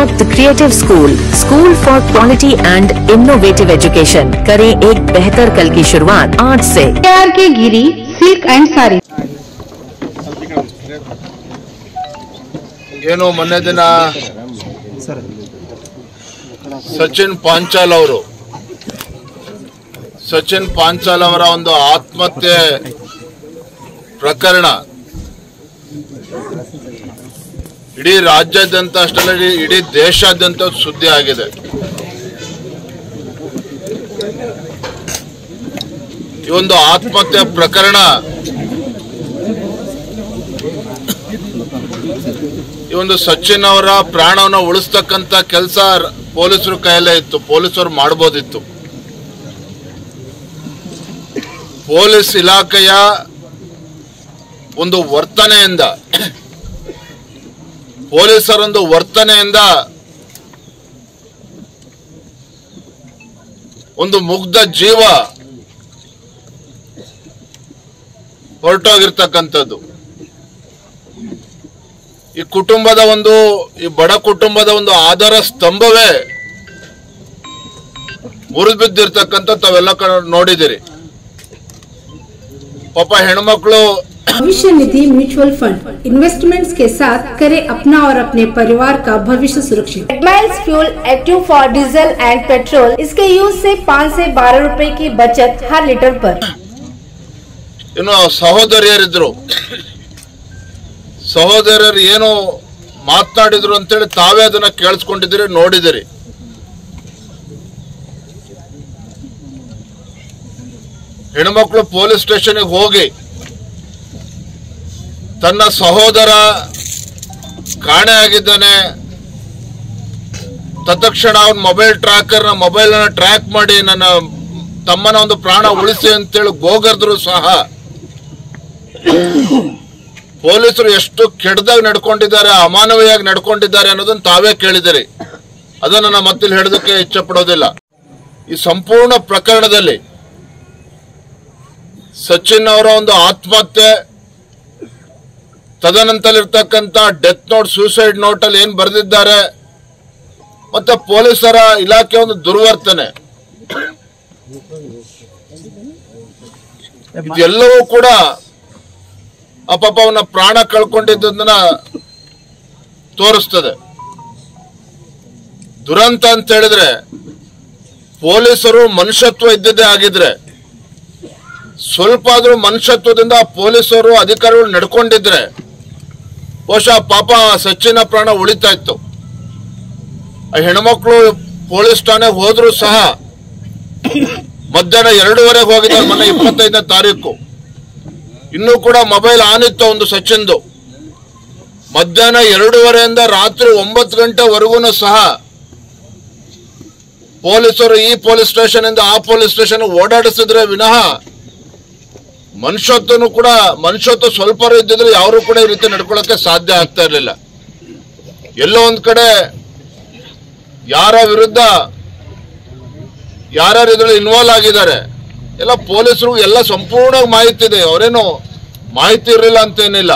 Start the Creative School for Quality and Innovative Education. करें एक बेहतर कल की शुरुआत आज से। KR के गिरी सिल्क एंड साड़ी। ಏನು ಮೊನ್ನೆ ದಿನ ಸಚಿನ್ ಪಾಂಚಾಲ್ ಅವರ ಒಂದು ಆತ್ಮಹತ್ಯೆ ಪ್ರಕರಣ ಇಡೀ ರಾಜ್ಯಾದ್ಯಂತ ಅಷ್ಟಲ್ಲ ಇಡೀ ದೇಶಾದ್ಯಂತ ಸುದ್ದಿ ಆಗಿದೆ। ಈ ಒಂದು ಆತ್ಮಹತ್ಯೆ ಪ್ರಕರಣ ಈ ಒಂದು ಸಚಿನ್ ಅವರ ಪ್ರಾಣವನ್ನು ಉಳಿಸ್ತಕ್ಕಂತ ಕೆಲಸ ಪೊಲೀಸರ ಕೈಯಲ್ಲೇ ಇತ್ತು, ಪೊಲೀಸರು ಮಾಡಬಹುದಿತ್ತು। ಪೊಲೀಸ್ ಇಲಾಖೆಯ ಒಂದು ವರ್ತನೆಯಿಂದ ಒಂದು ಮುಗ್ಧ ಜೀವ ಹೊರಟೋಗಿರ್ತಕ್ಕಂಥದ್ದು। ಈ ಬಡ ಕುಟುಂಬದ ಒಂದು ಆಧಾರ ಸ್ತಂಭವೇ ಮುರಿದು ಬಿದ್ದಿರ್ತಕ್ಕಂಥ ತಾವೆಲ್ಲ ನೋಡಿದಿರಿ। ಪಾಪ ಹೆಣ್ಮಕ್ಳು भविष्य निधि म्यूचुअल फंड इन्वेस्टमेंट्स के साथ करे अपना और अपने परिवार का भविष्य सुरक्षित। Miles fuel active for diesel and petrol, इसके यूज से 5 से 12 रुपए की बचत हर लीटर पर। ಇನ್ನು ಸಹೋದರಿಯರಿದ್ರು, ಸಹೋದರರು ಏನು ಮಾತನಾಡಿದ್ರು ಅಂತೇಳಿ ತಾವೇ ಅದನ್ನ ಕೇಳಿಸ್ಕೊಂಡಿದ್ದೀರಿ, ನೋಡಿದಿರಿ। ಹೆಣ್ಮಕ್ಳು ಪೊಲೀಸ್ ಸ್ಟೇಷನ್ಗೆ ಹೋಗಿ ತನ್ನ ಸಹೋದರ ಕಾಣೆ ಆಗಿದ್ದಾನೆ, ತತ್ಕ್ಷಣ ಅವನ ಮೊಬೈಲ್ ಟ್ರ್ಯಾಕ್ ಮಾಡಿ ನನ್ನ ತಮ್ಮನ ಒಂದು ಪ್ರಾಣ ಉಳಿಸಿ ಅಂತೇಳಿ ಗೋಗರ್ದ್ರು ಸಹ ಪೊಲೀಸರು ಎಷ್ಟು ಕೆಟ್ಟದಾಗಿ ನಡ್ಕೊಂಡಿದ್ದಾರೆ, ಅಮಾನವೀಯವಾಗಿ ನಡ್ಕೊಂಡಿದ್ದಾರೆ ಅನ್ನೋದನ್ನ ತಾವೇ ಕೇಳಿದಿರಿ। ಅದನ್ನು ನಾನು ಮತ್ತೆ ಹೇಳೋದಕ್ಕೆ ಇಚ್ಛೆ ಪಡೋದಿಲ್ಲ। ಈ ಸಂಪೂರ್ಣ ಪ್ರಕರಣದಲ್ಲಿ ಸಚಿನ್ ಅವರ ಒಂದು ಆತ್ಮಹತ್ಯೆ, ತದನಂತರ ಇರ್ತಕ್ಕಂಥ ಡೆತ್ ನೋಟ್, ಸೂಸೈಡ್ ನೋಟ್ ಅಲ್ಲಿ ಏನ್ ಬರೆದಿದ್ದಾರೆ, ಮತ್ತೆ ಪೊಲೀಸರ ಇಲಾಖೆ ಒಂದು ದುರ್ವರ್ತನೆ, ಇದೆಲ್ಲವೂ ಕೂಡ ಪಾಪ ಅವನ ಪ್ರಾಣ ಕಳ್ಕೊಂಡಿದ್ದನ್ನ ತೋರಿಸ್ತದೆ। ದುರಂತ ಅಂತ ಹೇಳಿದ್ರೆ ಪೊಲೀಸರು ಮನುಷ್ಯತ್ವ ಇದ್ದದ್ದೇ ಆಗಿದ್ರೆ, ಸ್ವಲ್ಪ ಆದ್ರೂ ಮನುಷ್ಯತ್ವದಿಂದ ಪೊಲೀಸರು ಅಧಿಕಾರಿಗಳು ನಡ್ಕೊಂಡಿದ್ರೆ ಬಹುಶಃ ಪಾಪ ಸಚಿನ ಪ್ರಾಣ ಉಳಿತಾ ಇತ್ತು। ಹೆಣ್ಮಕ್ಳು ಪೊಲೀಸ್ ಠಾಣೆಗೆ ಹೋದ್ರು ಸಹ ಮಧ್ಯಾಹ್ನ 2:30 ಹೋಗಿದ್ದಾರೆ, ಮೊನ್ನೆ 25ನೇ ತಾರೀಕು। ಇನ್ನೂ ಕೂಡ ಮೊಬೈಲ್ ಆನ್ ಇತ್ತು ಒಂದು ಸಚಿನ್ದು। ಮಧ್ಯಾಹ್ನ 2:30 ರಾತ್ರಿ 9 ಗಂಟೆವರೆಗೂ ಸಹ ಪೊಲೀಸರು ಈ ಪೊಲೀಸ್ ಸ್ಟೇಷನ್ ಇಂದ ಆ ಪೊಲೀಸ್ ಸ್ಟೇಷನ್ ಓಡಾಡಿಸಿದ್ರೆ ವಿನಃ ಮನುಷ್ಯತ್ವ ಸ್ವಲ್ಪ ಇದ್ದಿದ್ರೆ ಯಾರು ಕೂಡ ಈ ರೀತಿ ನಡ್ಕೊಳ್ಳಕ್ಕೆ ಸಾಧ್ಯ ಆಗ್ತಾ ಇರಲಿಲ್ಲ। ಎಲ್ಲೋ ಒಂದ್ ಕಡೆ ಯಾರ ವಿರುದ್ಧ ಯಾರ್ಯಾರು ಇದ್ರಲ್ಲಿ ಇನ್ವಾಲ್ವ್ ಆಗಿದ್ದಾರೆ ಎಲ್ಲ ಪೊಲೀಸರು ಎಲ್ಲ ಸಂಪೂರ್ಣ ಮಾಹಿತಿ ಇದೆ, ಅವರೇನು ಮಾಹಿತಿ ಇರಲಿಲ್ಲ ಅಂತೇನಿಲ್ಲ।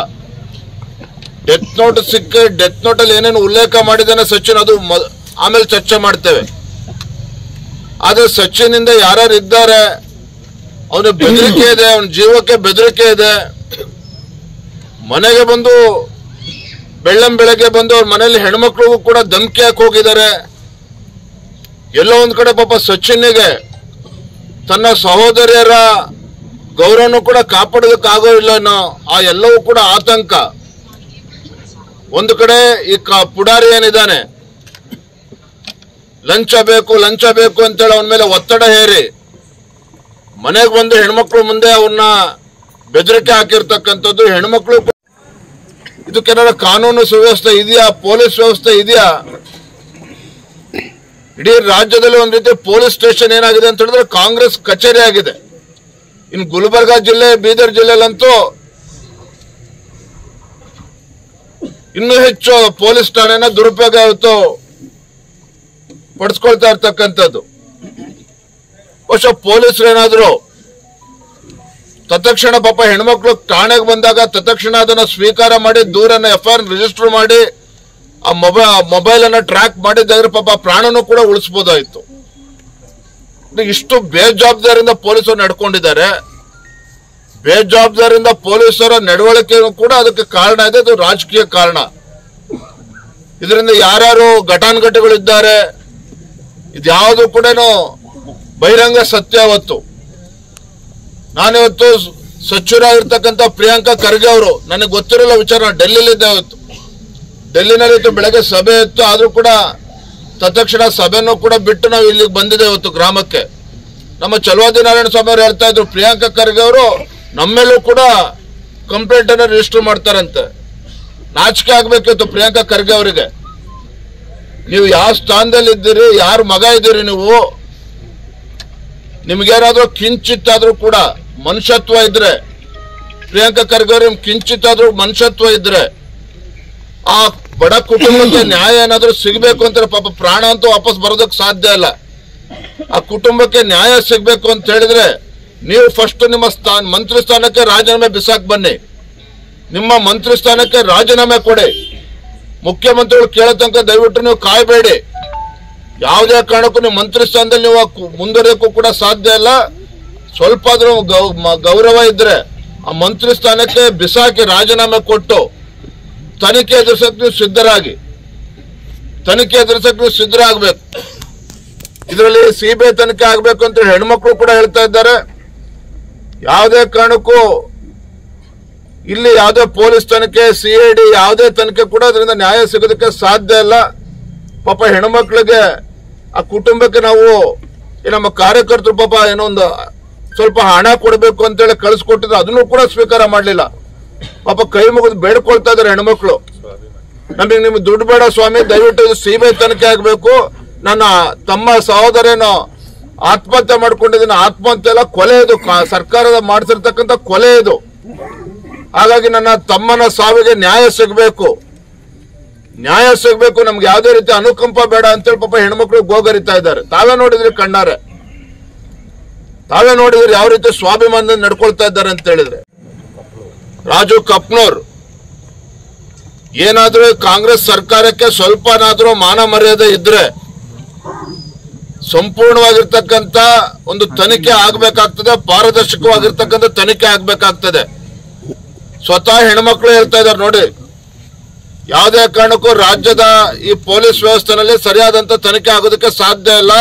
ಡೆತ್ ನೋಟ್ ಡೆತ್ ನೋಟ್ ಅಲ್ಲಿ ಏನೇನು ಉಲ್ಲೇಖ ಮಾಡಿದಾನೆ ಸಚಿನ್, ಅದು ಆಮೇಲೆ ಚರ್ಚೆ ಮಾಡ್ತೇವೆ। ಆದ್ರೆ ಸಚಿನ್ ಇಂದ ಯಾರ್ಯಾರು ಇದ್ದಾರೆ, ಅವನ ಬೆದರಿಕೆ ಇದೆ, ಅವನ ಜೀವಕ್ಕೆ ಬೆದರಿಕೆ ಇದೆ। ಮನೆಗೆ ಬಂದು ಬೆಳಗ್ಗೆ ಬಂದು ಅವ್ರ ಮನೆಯಲ್ಲಿ ಹೆಣ್ಮಕ್ಳಿಗೂ ಕೂಡ ಧಮಕಿ ಹಾಕಿ ಹೋಗಿದ್ದಾರೆ। ಎಲ್ಲೋ ಒಂದ್ ಕಡೆ ಪಾಪ ಸಚಿನ್ಗೆ ತನ್ನ ಸಹೋದರಿಯರ ಗೌರವನು ಕೂಡ ಕಾಪಾಡೋದಕ್ಕಾಗೋದಿಲ್ಲ ಅನ್ನೋ ಆ ಎಲ್ಲವೂ ಕೂಡ ಆತಂಕ। ಒಂದು ಕಡೆ ಈ ಪುಡಾರಿ ಏನಿದ್ದಾನೆ, ಲಂಚ ಬೇಕು ಅಂತೇಳಿ ಅವನ ಮೇಲೆ ಒತ್ತಡ ಹೇರಿ ಮನೆಗೆ ಬಂದು ಹೆಣ್ಮಕ್ಳು ಮುಂದೆ ಅವನ್ನ ಬೆದರಿಕೆ ಹಾಕಿರ್ತಕ್ಕಂಥದ್ದು। ಹೆಣ್ಮಕ್ಳು ಇದಕ್ಕೇನಾರ ಕಾನೂನು ಸುವ್ಯವಸ್ಥೆ ಇದೆಯಾ, ಪೊಲೀಸ್ ವ್ಯವಸ್ಥೆ ಇದೆಯಾ? ಇಡೀ ರಾಜ್ಯದಲ್ಲಿ ಒಂದ್ ರೀತಿ ಪೊಲೀಸ್ ಸ್ಟೇಷನ್ ಏನಾಗಿದೆ ಅಂತ ಹೇಳಿದ್ರೆ ಕಾಂಗ್ರೆಸ್ ಕಚೇರಿ ಆಗಿದೆ। ಇನ್ನು ಗುಲ್ಬರ್ಗ ಜಿಲ್ಲೆ, ಬೀದರ್ ಜಿಲ್ಲೆಯಲ್ಲಂತೂ ಇನ್ನೂ ಹೆಚ್ಚು ಪೊಲೀಸ್ ಠಾಣೆನ ದುರುಪಯೋಗ ಇವತ್ತು ಪಡಿಸ್ಕೊಳ್ತಾ ಇರ್ತಕ್ಕಂಥದ್ದು। ಬಹುಶಃ ಪೊಲೀಸರು ಏನಾದ್ರು ತತ್ಕ್ಷಣ ಪಾಪ ಹೆಣ್ಮಕ್ಳು ಠಾಣೆಗೆ ಬಂದಾಗ ತತ್ಕ್ಷಣ ಅದನ್ನ ಸ್ವೀಕಾರ ಮಾಡಿ ದೂರನ್ನ FIR ರಿಜಿಸ್ಟರ್ ಮಾಡಿ ಆ ಮೊಬೈಲ್ ಅನ್ನ ಟ್ರ್ಯಾಕ್ ಮಾಡಿದ್ರೆ ಪಾಪ ಪ್ರಾಣನೂ ಕೂಡ ಉಳಿಸಬಹುದಾಯ್ತು. ಇಷ್ಟು ಬೇಜವಾಬ್ದಾರಿಯಿಂದ ಪೊಲೀಸರು ನಡ್ಕೊಂಡಿದ್ದಾರೆ. ಬೇಜವಾಬ್ದಾರಿಯಿಂದ ಪೊಲೀಸರ ನಡವಳಿಕೆಯೂ ಕೂಡ ಅದಕ್ಕೆ ಕಾರಣ ಇದೆ. ಅದು ರಾಜಕೀಯ ಕಾರಣ. ಇದರಿಂದ ಯಾರ್ಯಾರು ಘಟಾನುಘಟಿಗಳಿದ್ದಾರೆ ಇದ್ಯಾವುದು ಕೂಡ ಬಹಿರಂಗ ಸತ್ಯ. ಅವತ್ತು ನಾನಿವತ್ತು ಸಚಿವರಾಗಿರ್ತಕ್ಕಂಥ ಪ್ರಿಯಾಂಕಾ ಖರ್ಗೆ ಅವರು, ನನಗೆ ಗೊತ್ತಿರಲ್ಲ ವಿಚಾರ, ಡೆಲ್ಲಿಲಿದ್ದೆ. ಅವತ್ತು ಡೆಲ್ಲಿನಲ್ಲಿ ಬೆಳಗ್ಗೆ ಸಭೆ ಇತ್ತು, ಆದ್ರೂ ಕೂಡ ತತ್ಕ್ಷಣ ಸಭೆನೂ ಕೂಡ ಬಿಟ್ಟು ನಾವು ಇಲ್ಲಿಗೆ ಬಂದಿದೆ ಇವತ್ತು ಗ್ರಾಮಕ್ಕೆ. ನಮ್ಮ ಚಲವಾದಿ ನಾರಾಯಣ ಸ್ವಾಮಿ ಅವರು ಹೇಳ್ತಾ ಇದ್ರು, ಪ್ರಿಯಾಂಕಾ ಖರ್ಗೆ ಅವರು ನಮ್ಮೇಲೂ ಕೂಡ ಕಂಪ್ಲೇಂಟ್ ಅನ್ನ ರಿಜಿಸ್ಟರ್ ಮಾಡ್ತಾರಂತೆ. ನಾಚಿಕೆ ಆಗ್ಬೇಕಿತ್ತು ಪ್ರಿಯಾಂಕಾ ಖರ್ಗೆ ಅವರಿಗೆ. ನೀವು ಯಾವ ಸ್ಥಾನದಲ್ಲಿ ಇದ್ದೀರಿ, ಯಾರ ಮಗ ಇದ್ದೀರಿ ನೀವು? ನಿಮ್ಗೇನಾದ್ರೂ ಕಿಂಚಿತ್ತಾದ್ರೂ ಕೂಡ ಮನುಷ್ಯತ್ವ ಇದ್ರೆ, ಪ್ರಿಯಾಂಕಾ ಖರ್ಗೆ ಅವರು ಕಿಂಚಿತ್ತಾದ್ರೂ ಮನುಷ್ಯತ್ವ ಇದ್ರೆ, ಆ ಬಡ ಕುಟುಂಬಕ್ಕೆ ನ್ಯಾಯ ಏನಾದ್ರೂ ಸಿಗಬೇಕು ಅಂತಾರೆ. ಪಾಪ ಪ್ರಾಣ ಅಂತೂ ವಾಪಸ್ ಬರೋದಕ್ಕೆ ಸಾಧ್ಯ ಇಲ್ಲ. ಆ ಕುಟುಂಬಕ್ಕೆ ನ್ಯಾಯ ಸಿಗಬೇಕು ಅಂತ ಹೇಳಿದ್ರೆ ನೀವು ಫಸ್ಟ್ ನಿಮ್ಮ ಮಂತ್ರಿ ಸ್ಥಾನಕ್ಕೆ ರಾಜೀನಾಮೆ ಬಿಸಾಕ್ ಬನ್ನಿ. ನಿಮ್ಮ ಮಂತ್ರಿ ಸ್ಥಾನಕ್ಕೆ ರಾಜೀನಾಮೆ ಕೊಡಿ. ಮುಖ್ಯಮಂತ್ರಿಗಳು ಕೇಳೋ ತನಕ ದಯವಿಟ್ಟು ನೀವು ಕಾಯಬೇಡಿ. ಯಾವುದೇ ಕಾರಣಕ್ಕೂ ನೀವು ಮಂತ್ರಿ ಸ್ಥಾನದಲ್ಲಿ ನೀವು ಮುಂದುವರಿಯೋಕ್ಕೂ ಕೂಡ ಸಾಧ್ಯ ಇಲ್ಲ. ಸ್ವಲ್ಪ ಆದ್ರೂ ಗೌರವ ಇದ್ರೆ ಆ ಮಂತ್ರಿ ಸ್ಥಾನಕ್ಕೆ ಬಿಸಾಕಿ ರಾಜೀನಾಮೆ ಕೊಟ್ಟು ತನಿಖೆ ಎದುರಿಸಕ್ಕೆ ನೀವು ಸಿದ್ಧರಾಗಬೇಕು. ಇದರಲ್ಲಿ ಸಿಬಿಐ ತನಿಖೆ ಆಗ್ಬೇಕು ಅಂತ ಹೆಣ್ಮಕ್ಳು ಕೂಡ ಹೇಳ್ತಾ ಇದ್ದಾರೆ. ಯಾವುದೇ ಕಾರಣಕ್ಕೂ ಇಲ್ಲಿ ಯಾವುದೇ ಪೊಲೀಸ್ ತನಿಖೆ, ಸಿಐಡಿ ಯಾವುದೇ ತನಿಖೆ ಕೂಡ ಅದರಿಂದ ನ್ಯಾಯ ಸಿಗೋದಕ್ಕೆ ಸಾಧ್ಯ ಇಲ್ಲ. ಪಾಪ ಹೆಣ್ಮಕ್ಳಿಗೆ, ಆ ಕುಟುಂಬಕ್ಕೆ ನಾವು ನಮ್ಮ ಕಾರ್ಯಕರ್ತರು ಪಾಪ ಏನೋ ಒಂದು ಸ್ವಲ್ಪ ಹಣ ಕೊಡಬೇಕು ಅಂತೇಳಿ ಕಳಿಸ್ಕೊಟ್ಟಿದ್ರು, ಅದನ್ನು ಕೂಡ ಸ್ವೀಕಾರ ಮಾಡಲಿಲ್ಲ. ಪಾಪ ಕೈ ಮುಗಿದು ಬೇಡ್ಕೊಳ್ತಾ ಇದಾರೆ ಹೆಣ್ಮಕ್ಳು. ನಮಗೆ ನಿಮ್ಗೆ ದುಡ್ಡು ಬೇಡ ಸ್ವಾಮಿ, ದಯವಿಟ್ಟು ಸಿಬಿಐ ತನಿಖೆ ಆಗ್ಬೇಕು. ನನ್ನ ತಮ್ಮ ಸಹೋದರನೋ ಆತ್ಮಹತ್ಯೆ ಮಾಡ್ಕೊಂಡಿದ್ದೀನಿ. ಆತ್ಮಹತ್ಯೆ ಅಲ್ಲ, ಕೊಲೆ ಇದು, ಸರ್ಕಾರದ ಮಾಡಿಸಿರ್ತಕ್ಕಂಥ ಕೊಲೆ ಇದು. ಹಾಗಾಗಿ ನನ್ನ ತಮ್ಮನ ಸಾವಿಗೆ ನ್ಯಾಯ ಸಿಗಬೇಕು. ನಮ್ಗೆ ಯಾವುದೇ ರೀತಿ ಅನುಕಂಪ ಬೇಡ ಅಂತೇಳಿ ಪಾಪ ಹೆಣ್ಮಕ್ಳು ಗೋಗರಿತಾ ಇದ್ದಾರೆ. ತಾವೇ ನೋಡಿದ್ರಿ ಕಣ್ಣಾರೆ, ತಾವೇ ನೋಡಿದ್ರಿ ಯಾವ ರೀತಿ ಸ್ವಾಭಿಮಾನದಿಂದ ನಡ್ಕೊಳ್ತಾ ಇದ್ದಾರೆ ಅಂತ ಹೇಳಿದ್ರೆ. ರಾಜು ಕಪ್ನೂರ್ ಏನಾದ್ರೂ ಕಾಂಗ್ರೆಸ್ ಸರ್ಕಾರಕ್ಕೆ ಸ್ವಲ್ಪನಾದ್ರೂ ಮಾನ ಮರ್ಯಾದೆ ಇದ್ರೆ ಸಂಪೂರ್ಣವಾಗಿರ್ತಕ್ಕಂಥ ಒಂದು ತನಿಖೆ ಆಗ್ಬೇಕಾಗ್ತದೆ, ಪಾರದರ್ಶಕವಾಗಿರ್ತಕ್ಕಂಥ ತನಿಖೆ ಆಗ್ಬೇಕಾಗ್ತದೆ. ಸ್ವತಃ ಹೆಣ್ಮಕ್ಳು ಹೇಳ್ತಾ ಇದ್ದಾರೆ ನೋಡಿ, ಯಾವುದೇ ಕಾರಣಕ್ಕೂ ರಾಜ್ಯದ ಈ ಪೊಲೀಸ್ ವ್ಯವಸ್ಥೆನಲ್ಲಿ ಸರಿಯಾದಂತ ತನಿಖೆ ಆಗೋದಕ್ಕೆ ಸಾಧ್ಯ ಇಲ್ಲ.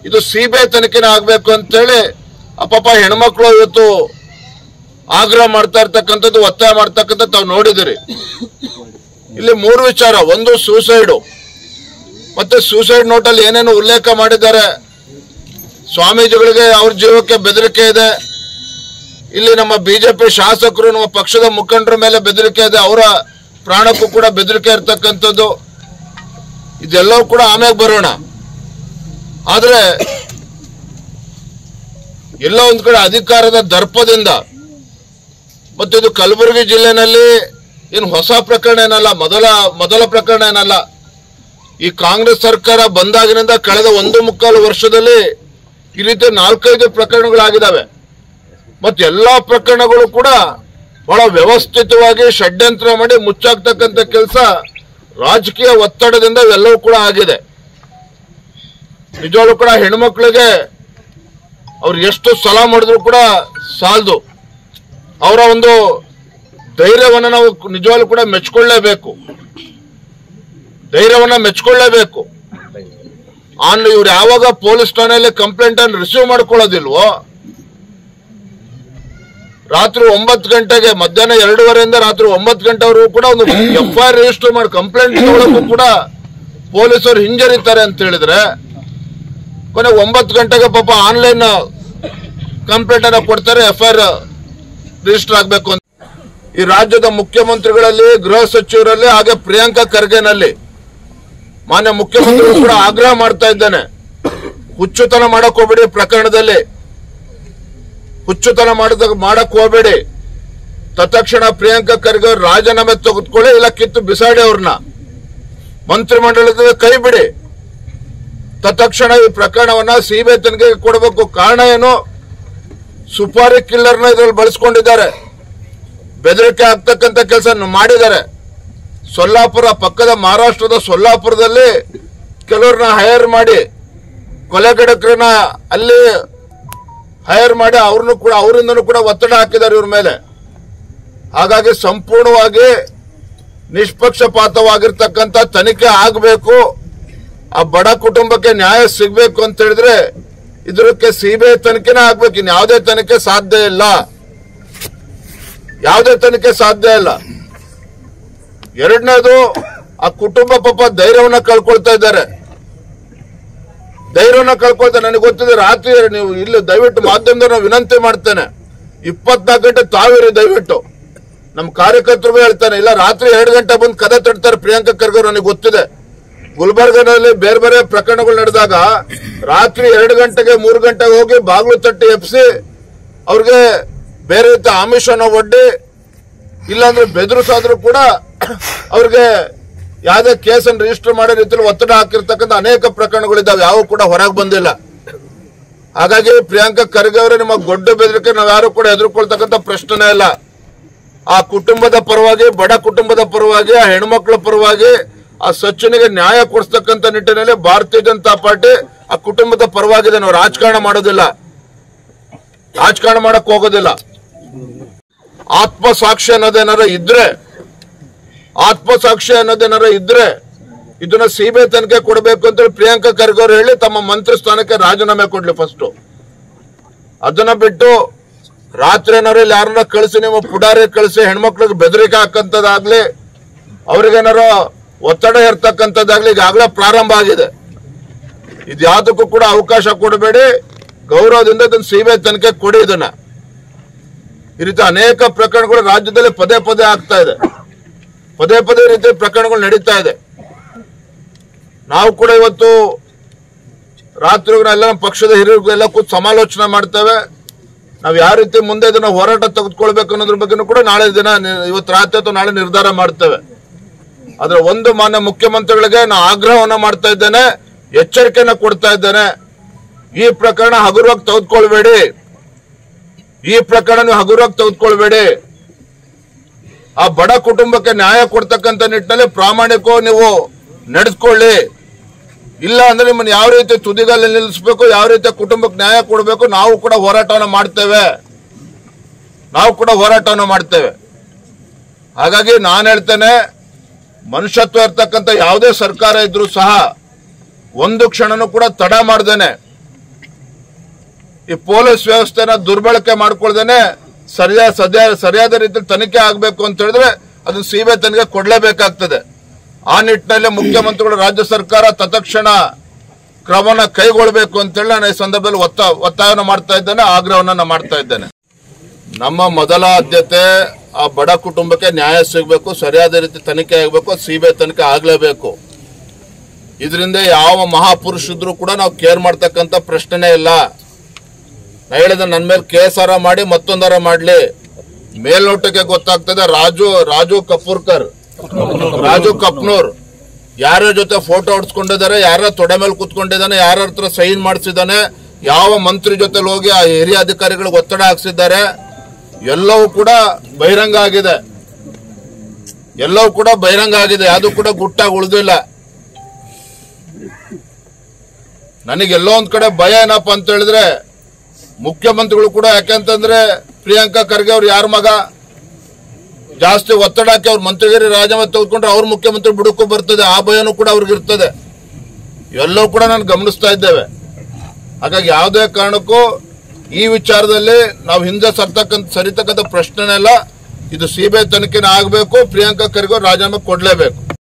ಇದು ಸಿಬಿಐ ತನಿಖೆನೇ ಆಗ್ಬೇಕು ಅಂತೇಳಿ ಆ ಪಾಪ ಹೆಣ್ಮಕ್ಳು ಇವತ್ತು ಆಗ್ರಹ ಮಾಡ್ತಾ ಇರ್ತಕ್ಕಂಥದ್ದು, ಒತ್ತಾಯ ಮಾಡ್ತಕ್ಕಂಥದ್ದು ತಾವು ನೋಡಿದಿರಿ. ಇಲ್ಲಿ 3 ವಿಚಾರ. ಒಂದು ಸೂಸೈಡು, ಮತ್ತೆ ಸೂಸೈಡ್ ನೋಟಲ್ಲಿ ಏನೇನು ಉಲ್ಲೇಖ ಮಾಡಿದ್ದಾರೆ. ಸ್ವಾಮೀಜಿಗಳಿಗೆ ಅವ್ರ ಜೀವಕ್ಕೆ ಬೆದರಿಕೆ ಇದೆ. ಇಲ್ಲಿ ನಮ್ಮ ಬಿಜೆಪಿ ಶಾಸಕರು, ನಮ್ಮ ಪಕ್ಷದ ಮುಖಂಡರ ಮೇಲೆ ಬೆದರಿಕೆ ಇದೆ, ಅವರ ಪ್ರಾಣಕ್ಕೂ ಕೂಡ ಬೆದರಿಕೆ ಇರ್ತಕ್ಕಂಥದ್ದು. ಇದೆಲ್ಲವೂ ಕೂಡ ಆಮೇಲೆ ಬರೋಣ. ಆದ್ರೆ ಎಲ್ಲ ಒಂದ್ ಕಡೆ ಅಧಿಕಾರದ ದರ್ಪದಿಂದ, ಮತ್ತು ಇದು ಕಲಬುರಗಿ ಜಿಲ್ಲೆನಲ್ಲಿ ಏನು ಹೊಸ ಪ್ರಕರಣ ಏನಲ್ಲ, ಮೊದಲ ಪ್ರಕರಣ ಏನಲ್ಲ. ಈ ಕಾಂಗ್ರೆಸ್ ಸರ್ಕಾರ ಬಂದಾಗಿನಿಂದ ಕಳೆದ 1.25 ವರ್ಷದಲ್ಲಿ ಈ ರೀತಿ 4-5 ಪ್ರಕರಣಗಳಾಗಿದ್ದಾವೆ. ಮತ್ತೆ ಎಲ್ಲಾ ಪ್ರಕರಣಗಳು ಕೂಡ ಬಹಳ ವ್ಯವಸ್ಥಿತವಾಗಿ ಷಡ್ಯಂತ್ರ ಮಾಡಿ ಮುಚ್ಚಾಕ್ತಕ್ಕಂಥ ಕೆಲಸ ರಾಜಕೀಯ ಒತ್ತಡದಿಂದ ಎಲ್ಲವೂ ಕೂಡ ಆಗಿದೆ. ನಿಜವಾಗ್ಲೂ ಕೂಡ ಹೆಣ್ಮಕ್ಳಿಗೆ ಅವ್ರು ಎಷ್ಟು ಸಲ ಮಾಡಿದ್ರು ಕೂಡ ಸಾಲದು. ಅವರ ಒಂದು ಧೈರ್ಯವನ್ನ ನಾವು ನಿಜವಾಗ್ಲೂ ಕೂಡ ಮೆಚ್ಕೊಳ್ಳೇಬೇಕು. ಇವ್ರು ಯಾವಾಗ ಪೊಲೀಸ್ ಠಾಣೆಯಲ್ಲಿ ಕಂಪ್ಲೇಂಟ್ ಅನ್ನು ರಿಸೀವ್ ಮಾಡ್ಕೊಳ್ಳೋದಿಲ್ವೋ, ರಾತ್ರಿ 9 ಗಂಟೆಗೆ, ಮಧ್ಯಾಹ್ನ 2:30 ರಾತ್ರಿ 9 ಗಂಟೆವರೆಗೂ ಕೂಡ ಒಂದು FIR ರಿಜಿಸ್ಟರ್ ಮಾಡಿ ಕಂಪ್ಲೇಂಟ್ ತಗೊಳ್ಳೋಕ್ಕೂ ಕೂಡ ಪೊಲೀಸರು ಹಿಂಜರಿತಾರೆ ಅಂತ ಹೇಳಿದ್ರೆ, ಕೊನೆ 9 ಗಂಟೆಗೆ ಪಾಪ ಆನ್ಲೈನ್ ಕಂಪ್ಲೇಂಟ್ ಅನ್ನ ಕೊಡ್ತಾರೆ, FIR ರಿಜಿಸ್ಟರ್ ಆಗ್ಬೇಕು ಅಂತ. ಈ ರಾಜ್ಯದ ಮುಖ್ಯಮಂತ್ರಿಗಳಲ್ಲಿ, ಗೃಹ ಸಚಿವರಲ್ಲಿ, ಹಾಗೆ ಪ್ರಿಯಾಂಕಾ ಖರ್ಗೆನಲ್ಲಿ ಮಾನ್ಯ ಮುಖ್ಯಮಂತ್ರಿಗಳು ಕೂಡ ಆಗ್ರಹ ಮಾಡ್ತಾ ಇದ್ದೇನೆ, ಹುಚ್ಚುತನ ಮಾಡಕ್ ಹೋಗ್ಬೇಡಿ. ಪ್ರಕರಣದಲ್ಲಿ ಹುಚ್ಚುತನ ಮಾಡಕ್ ಹೋಗ್ಬೇಡಿ. ತತ್ಕ್ಷಣ ಪ್ರಿಯಾಂಕಾ ಖರ್ಗೆ ಅವರು ರಾಜೀನಾಮೆ ತೆಗೆದುಕೊಳ್ಳಿ, ಇಲ್ಲ ಕಿತ್ತು ಬಿಸಾಡಿ, ಅವ್ರನ್ನ ಮಂತ್ರಿಮಂಡಲದ ಕೈ ಬಿಡಿ. ತತ್ಕ್ಷಣ ಈ ಪ್ರಕರಣವನ್ನ ಸಿಬಿಐ ತನಿಖೆಗೆ ಕೊಡಬೇಕು. ಕಾರಣ ಏನು? ಸುಪಾರಿ ಕಿಲ್ಲರ್ನ ಇದರಲ್ಲಿ ಬಳಸ್ಕೊಂಡಿದ್ದಾರೆ, ಬೆದರಿಕೆ ಆಗ್ತಕ್ಕಂಥ ಕೆಲಸ ಮಾಡಿದ್ದಾರೆ. ಸೊಲ್ಲಾಪುರ ಪಕ್ಕದ ಮಹಾರಾಷ್ಟ್ರದ ಸೊಲ್ಲಾಪುರದಲ್ಲಿ ಕೆಲವ್ರನ್ನ ಹೈರ್ ಮಾಡಿ ಕೊಲೆಗಡಕರನ್ನ ಅಲ್ಲಿ ಹೈರ್ ಮಾಡಿ ಅವರಿಂದನೂ ಕೂಡ ಒತ್ತಡ ಹಾಕಿದ್ದಾರೆ ಇವ್ರ ಮೇಲೆ. ಹಾಗಾಗಿ ಸಂಪೂರ್ಣವಾಗಿ ನಿಷ್ಪಕ್ಷಪಾತವಾಗಿರ್ತಕ್ಕಂಥ ತನಿಖೆ ಆಗಬೇಕು. ಆ ಬಡ ಕುಟುಂಬಕ್ಕೆ ನ್ಯಾಯ ಸಿಗಬೇಕು ಅಂತ ಹೇಳಿದ್ರೆ ಇದಕ್ಕೆ ಸಿಬಿಐ ತನಿಖೆನೇ ಆಗ್ಬೇಕು. ಇನ್ನು ಯಾವುದೇ ತನಿಖೆ ಸಾಧ್ಯ ಇಲ್ಲ, ಯಾವುದೇ ತನಿಖೆ ಸಾಧ್ಯ ಇಲ್ಲ. ಎರಡನೇದು, ಆ ಕುಟುಂಬ ಪಾಪ ಧೈರ್ಯವನ್ನ ಕಳ್ಕೊಳ್ತಾ ಇದ್ದಾರೆ. ನನಗೆ ಗೊತ್ತಿದೆ. ರಾತ್ರಿ ನೀವು ಇಲ್ಲಿ ದಯವಿಟ್ಟು ಮಾಧ್ಯಮದವ್ರನ್ನ ವಿನಂತಿ ಮಾಡ್ತೇನೆ, 24 ಗಂಟೆ ತಾವಿರಿ ದಯವಿಟ್ಟು. ನಮ್ಮ ಕಾರ್ಯಕರ್ತರು ಹೇಳ್ತಾನೆ, ಇಲ್ಲ ರಾತ್ರಿ 2 ಗಂಟೆ ಬಂದು ಕದೆ ತಡ್ತಾರೆ ಪ್ರಿಯಾಂಕಾ ಖರ್ಗೆ. ನನಗೆ ಗೊತ್ತಿದೆ, ಗುಲ್ಬರ್ಗನಲ್ಲಿ ಬೇರೆ ಬೇರೆ ಪ್ರಕರಣಗಳು ನಡೆದಾಗ ರಾತ್ರಿ 2 ಗಂಟೆಗೆ 3 ಗಂಟೆಗೆ ಹೋಗಿ ಬಾಗಿಲು ತಟ್ಟಿ ಎಪ್ಸಿ ಅವ್ರಿಗೆ ಬೇರೆ ರೀತಿ ಆಮಿಷನ ಒಡ್ಡಿ ಇಲ್ಲಾಂದ್ರೆ ಬೆದರಿಸಾದ್ರೂ ಕೂಡ ಅವ್ರಿಗೆ ಯಾವುದೇ ಕೇಸನ್ನು ರಿಜಿಸ್ಟರ್ ಮಾಡೋ ರೀತಿಯಲ್ಲಿ ಒತ್ತಡ ಹಾಕಿರ್ತಕ್ಕಂಥ ಅನೇಕ ಪ್ರಕರಣಗಳಿದ್ದಾವೆ, ಯಾವ ಕೂಡ ಹೊರಗೆ ಬಂದಿಲ್ಲ. ಹಾಗಾಗಿ ಪ್ರಿಯಾಂಕಾ ಖರ್ಗೆ ಅವರೇ ನಿಮ್ಮ ಗೊಡ್ಡ ಬೆದರಿಕೆ ನಾವು ಯಾರು ಕೂಡ ಎದುರ್ಕೊಳ್ತಕ್ಕಂಥ ಪ್ರಶ್ನೆ ಇಲ್ಲ. ಆ ಕುಟುಂಬದ ಪರವಾಗಿ, ಬಡ ಕುಟುಂಬದ ಪರವಾಗಿ, ಆ ಹೆಣ್ಮಕ್ಳ ಪರವಾಗಿ ಆ ಸಚಿನಿಗೆ ನ್ಯಾಯ ಕೊಡಿಸ್ತಕ್ಕಂಥ ನಿಟ್ಟಿನಲ್ಲಿ ಭಾರತೀಯ ಜನತಾ ಪಾರ್ಟಿ ಆ ಕುಟುಂಬದ ಪರವಾಗಿದೆ. ನಾವು ರಾಜಕಾರಣ ಮಾಡೋದಿಲ್ಲ, ರಾಜಕಾರಣ ಮಾಡಕ್ ಹೋಗೋದಿಲ್ಲ. ಆತ್ಮಸಾಕ್ಷಿ ಅನ್ನೋದೇನಾರ ಇದ್ರೆ ಇದನ್ನ ಸಿಬಿಐ ತನಿಖೆ ಕೊಡಬೇಕು ಅಂತ ಹೇಳಿ ಪ್ರಿಯಾಂಕಾ ಖರ್ಗೆ ಅವರು ಹೇಳಿ ತಮ್ಮ ಮಂತ್ರಿ ಸ್ಥಾನಕ್ಕೆ ರಾಜೀನಾಮೆ ಕೊಡ್ಲಿ ಫಸ್ಟ್. ಅದನ್ನ ಬಿಟ್ಟು ರಾತ್ರಿ ಏನಾರು ಇಲ್ಲಿ ಯಾರನ್ನ ಕಳಿಸಿ, ನೀವು ಪುಡಾರಿ ಕಳಿಸಿ ಹೆಣ್ಮಕ್ಳಿಗೆ ಬೆದರಿಕೆ ಹಾಕಂತದಾಗ್ಲಿ, ಅವ್ರಿಗೇನಾರು ಒತ್ತಡ ಇರ್ತಕ್ಕಂಥದ್ದಾಗ್ಲಿ ಈಗಾಗಲೇ ಪ್ರಾರಂಭ ಆಗಿದೆ. ಇದ್ಯಾವುದಕ್ಕೂ ಕೂಡ ಅವಕಾಶ ಕೊಡಬೇಡಿ. ಗೌರವದಿಂದ ಇದನ್ನ ಸಿಬಿಐ ತನಿಖೆ ಕೊಡಿ. ಇದನ್ನ ಈ ರೀತಿ ಅನೇಕ ಪ್ರಕರಣಗಳು ರಾಜ್ಯದಲ್ಲಿ ಪದೇ ಪದೇ ಆಗ್ತಾ ಇದೆ, ಪದೇ ಪದೇ ರೀತಿ ಪ್ರಕರಣಗಳು ನಡೀತಾ ಇದೆ. ನಾವು ಕೂಡ ಇವತ್ತು ರಾತ್ರಿ ಎಲ್ಲ ನಮ್ಮ ಪಕ್ಷದ ಹಿರಿಯರಿಗೆಲ್ಲ ಕೂತು ಸಮಾಲೋಚನೆ ಮಾಡ್ತೇವೆ. ನಾವು ಯಾವ ರೀತಿ ಮುಂದೆ ಇದನ್ನ ಹೋರಾಟ ತೆಗೆದುಕೊಳ್ಬೇಕು ಅನ್ನೋದ್ರ ಬಗ್ಗೆ ಕೂಡ ನಾಳೆ ದಿನ, ಇವತ್ತು ರಾತ್ರಿ ಅಥವಾ ನಾಳೆ ನಿರ್ಧಾರ ಮಾಡ್ತೇವೆ. ಆದ್ರೆ ಒಂದು ಮಾನ್ಯ ಮುಖ್ಯಮಂತ್ರಿಗಳಿಗೆ ನಾನು ಆಗ್ರಹವನ್ನ ಮಾಡ್ತಾ ಇದ್ದೇನೆ, ಎಚ್ಚರಿಕೆಯನ್ನ ಕೊಡ್ತಾ ಇದ್ದೇನೆ. ಈ ಪ್ರಕರಣ ಹಗುರವಾಗಿ ತೆಗೆದುಕೊಳ್ಬೇಡಿ, ಆ ಬಡ ಕುಟುಂಬಕ್ಕೆ ನ್ಯಾಯ ಕೊಡ್ತಕ್ಕಂಥ ನಿಟ್ಟಿನಲ್ಲಿ ಪ್ರಾಮಾಣಿಕ ನೀವು ನಡೆದುಕೊಳ್ಳಿ. ಇಲ್ಲ ಅಂದ್ರೆ ನಿಮ್ಮನ್ನು ಯಾವ ರೀತಿ ತುದಿಗಾಲ ನಿಲ್ಲಿಸಬೇಕು, ಯಾವ ರೀತಿ ಕುಟುಂಬಕ್ಕೆ ನ್ಯಾಯ ಕೊಡಬೇಕು, ನಾವು ಕೂಡ ಹೋರಾಟವನ್ನು ಮಾಡ್ತೇವೆ. ಹಾಗಾಗಿ ನಾನು ಹೇಳ್ತೇನೆ, ಮನುಷ್ಯತ್ವ ಇರ್ತಕ್ಕಂಥ ಯಾವುದೇ ಸರ್ಕಾರ ಇದ್ರೂ ಸಹ ಒಂದು ಕ್ಷಣನೂ ಕೂಡ ತಡ ಮಾಡ್ದೇನೆ, ಈ ಪೊಲೀಸ್ ವ್ಯವಸ್ಥೆನ ದುರ್ಬಳಕೆ ಮಾಡ್ಕೊಳ್ದೇನೆ ಸರಿಯಾದ ರೀತಿಯಲ್ಲಿ ತನಿಖೆ ಆಗಬೇಕು ಅಂತ ಹೇಳಿದ್ರೆ ಅದನ್ನ ಸಿಬಿಐ ತನಿಖೆ ಕೊಡ್ಲೇಬೇಕಾಗ್ತದೆ. ಆ ನಿಟ್ಟಿನಲ್ಲಿ ಮುಖ್ಯಮಂತ್ರಿಗಳು, ರಾಜ್ಯ ಸರ್ಕಾರ ತತ್ಕ್ಷಣ ಕ್ರಮನ ಕೈಗೊಳ್ಳಬೇಕು ಅಂತೇಳಿ ನಾನು ಈ ಸಂದರ್ಭದಲ್ಲಿ ಒತ್ತಾಯವನ್ನು ಮಾಡ್ತಾ ಇದ್ದೇನೆ, ಆಗ್ರಹವನ್ನ ಮಾಡ್ತಾ ಇದ್ದೇನೆ. ನಮ್ಮ ಮೊದಲ ಆದ್ಯತೆ ಆ ಬಡ ಕುಟುಂಬಕ್ಕೆ ನ್ಯಾಯ ಸಿಗಬೇಕು, ಸರಿಯಾದ ರೀತಿ ತನಿಖೆ ಆಗಬೇಕು, ಸಿಬಿಐ ತನಿಖೆ ಆಗ್ಲೇಬೇಕು. ಇದರಿಂದ ಯಾವ ಮಹಾಪುರುಷಿದ್ರು ಕೂಡ ನಾವು ಕೇರ್ ಮಾಡ್ತಕ್ಕಂಥ ಪ್ರಶ್ನೆನೇ ಇಲ್ಲ. ನಾ ಹೇಳಿದ ನನ್ನ ಮೇಲೆ ಕೇಸಾರ ಮಾಡಿ ಮತ್ತೊಂದರ ಮಾಡ್ಲಿ, ಮೇಲ್ನೋಟಕ್ಕೆ ಗೊತ್ತಾಗ್ತದೆ ರಾಜು ಕಪ್ನೂರ್ ಯಾರ ಜೊತೆ ಫೋಟೋ ಹೊಡ್ಸ್ಕೊಂಡಿದ್ದಾರೆ, ಯಾರ ತೊಡೆ ಮೇಲೆ ಕುತ್ಕೊಂಡಿದ್ದಾನೆ, ಯಾರ ಹತ್ರ ಸೈನ್ ಮಾಡಿಸಿದ್ದಾನೆ, ಯಾವ ಮಂತ್ರಿ ಜೊತೆ ಹೋಗಿ ಆ ಹಿರಿಯ ಅಧಿಕಾರಿಗಳಿಗೆ ಒತ್ತಡ ಹಾಕ್ಸಿದ್ದಾರೆ, ಎಲ್ಲವೂ ಕೂಡ ಬಹಿರಂಗ ಆಗಿದೆ. ಯಾವುದು ಕೂಡ ಗುಟ್ಟಾಗಿ ಉಳಿದಿಲ್ಲ. ನನಗೆಲ್ಲೋ ಒಂದ್ ಕಡೆ ಭಯ ಏನಪ್ಪ ಅಂತ ಹೇಳಿದ್ರೆ, ಮುಖ್ಯಮಂತ್ರಿಗಳು ಕೂಡ, ಯಾಕೆಂತಂದ್ರೆ ಪ್ರಿಯಾಂಕಾ ಖರ್ಗೆ ಅವ್ರು ಯಾರ ಮಗ, ಜಾಸ್ತಿ ಒತ್ತಡ ಹಾಕಿ ಅವ್ರ ಮಂತ್ರಿಗಿರಿ ರಾಜೀನಾಮೆ ತೆಗೆದುಕೊಂಡ್ರೆ ಅವ್ರ ಮುಖ್ಯಮಂತ್ರಿ ಬುಡಕ್ಕೂ ಬರ್ತದೆ, ಆ ಭಯನೂ ಕೂಡ ಅವ್ರಿಗಿರ್ತದೆ. ಎಲ್ಲವೂ ಕೂಡ ನಾನು ಗಮನಿಸ್ತಾ ಇದ್ದೇವೆ. ಹಾಗಾಗಿ ಯಾವುದೇ ಕಾರಣಕ್ಕೂ ಈ ವಿಚಾರದಲ್ಲಿ ನಾವು ಹಿಂದೆ ಸರಿತಕ್ಕಂಥ ಪ್ರಶ್ನೆನೇ ಇಲ್ಲ. ಇದು ಸಿಬಿಐ ತನಿಖೆನೇ ಆಗಬೇಕು, ಪ್ರಿಯಾಂಕಾ ಖರ್ಗೆ ರಾಜೀನಾಮೆ ಕೊಡ್ಲೇಬೇಕು.